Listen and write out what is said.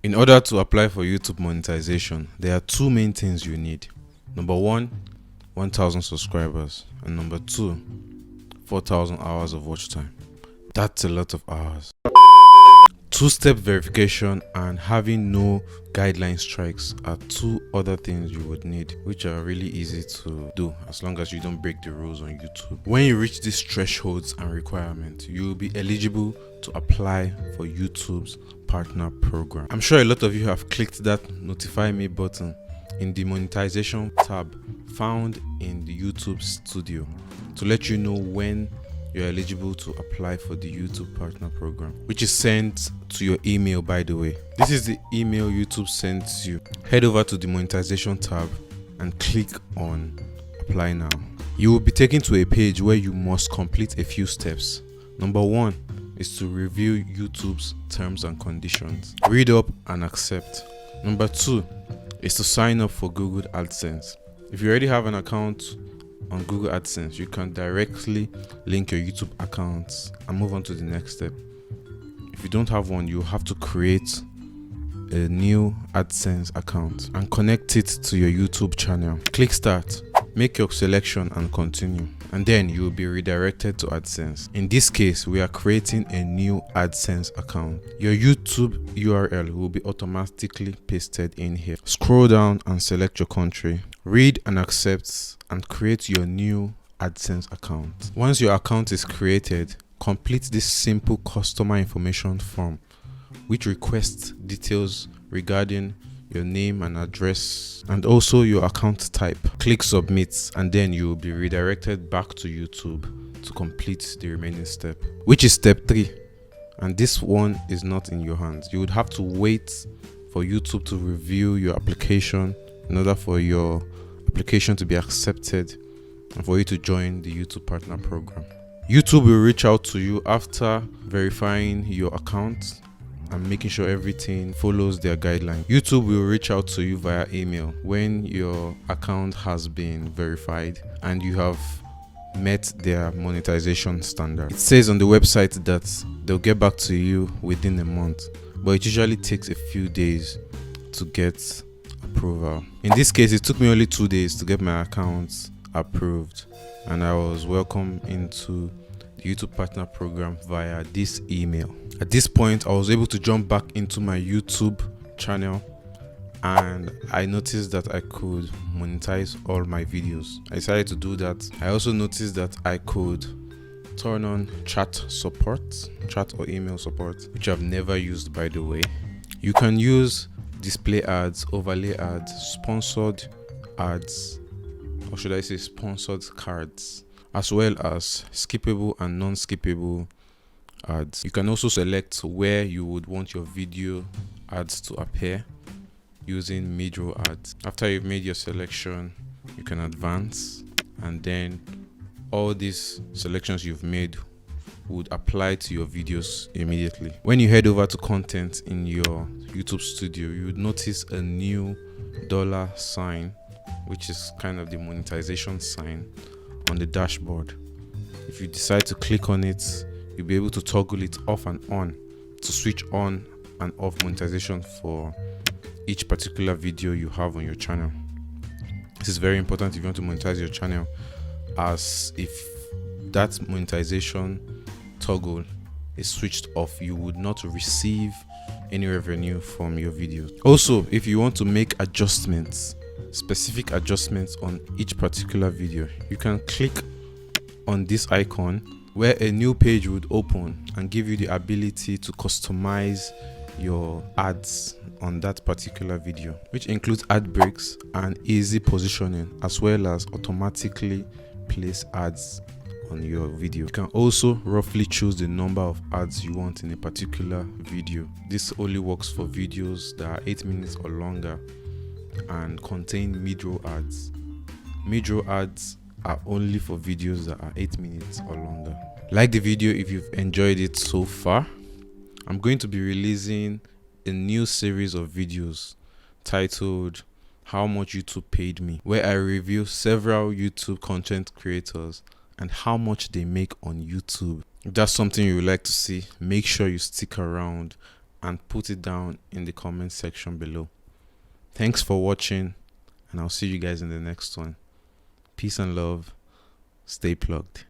In order to apply for YouTube monetization, there are two main things you need. Number one, 1,000 subscribers, and number two, 4,000 hours of watch time. That's a lot of hours. Two-step verification and having no guideline strikes are two other things you would need, which are really easy to do as long as you don't break the rules on YouTube. When you reach these thresholds and requirements, you will be eligible to apply for YouTube's partner program. I'm sure a lot of you have clicked that notify me button in the monetization tab found in the YouTube studio to let you know when you're eligible to apply for the YouTube partner program, which is sent to your email, by the way. This is the email YouTube sends you. Head over to the monetization tab and click on apply now. You will be taken to a page where you must complete a few steps. Number one is to review YouTube's terms and conditions. Read up and accept. Number two is to sign up for Google AdSense. If you already have an account on Google AdSense, you can directly link your YouTube accounts and move on to the next step. If you don't have one, you have to create a new AdSense account and connect it to your YouTube channel. Click start, make your selection and continue, and then you will be redirected to AdSense. In this case, we are creating a new AdSense account. Your YouTube URL will be automatically pasted in here. Scroll down and select your country. Read and accept and create your new AdSense account. Once your account is created, complete this simple customer information form which requests details regarding your name and address and also your account type. Click submit and then you will be redirected back to YouTube to complete the remaining step, which is step 3, and this one is not in your hands. You would have to wait for YouTube to review your application in order for your application to be accepted and for you to join the YouTube partner program. YouTube will reach out to you after verifying your account and making sure everything follows their guidelines. YouTube will reach out to you via email when your account has been verified and you have met their monetization standard. It says on the website that they'll get back to you within a month, but it usually takes a few days to get approval. In this case, it took me only 2 days to get my account approved, and I was welcomed into the YouTube partner program via this email. At this point, I was able to jump back into my YouTube channel and I noticed that I could monetize all my videos. I decided to do that. I also noticed that I could turn on chat or email support, which I've never used, by the way. You can use display ads, overlay ads, sponsored ads, or should I say sponsored cards, as well as skippable and non-skippable ads. You can also select where you would want your video ads to appear using Midroll ads. After you've made your selection, you can advance, and then all these selections you've made would apply to your videos immediately. When you head over to content in your YouTube studio, you would notice a new dollar sign, which is kind of the monetization sign on the dashboard. If you decide to click on it, you'll be able to toggle it off and on to switch on and off monetization for each particular video you have on your channel. This is very important if you want to monetize your channel, as if that monetization toggle is switched off, you would not receive any revenue from your videos. Also, if you want to make adjustments, specific adjustments on each particular video, you can click on this icon where a new page would open and give you the ability to customize your ads on that particular video, which includes ad breaks and easy positioning, as well as automatically place ads on your video. You can also roughly choose the number of ads you want in a particular video. This only works for videos that are 8 minutes or longer and contain midroll ads. Midroll ads are only for videos that are 8 minutes or longer. Like the video if you've enjoyed it so far. I'm going to be releasing a new series of videos titled How Much YouTube Paid Me, where I review several YouTube content creators and how much they make on YouTube. If that's something you would like to see, make sure you stick around and put it down in the comment section below. Thanks for watching, and I'll see you guys in the next one. Peace and love. Stay plugged.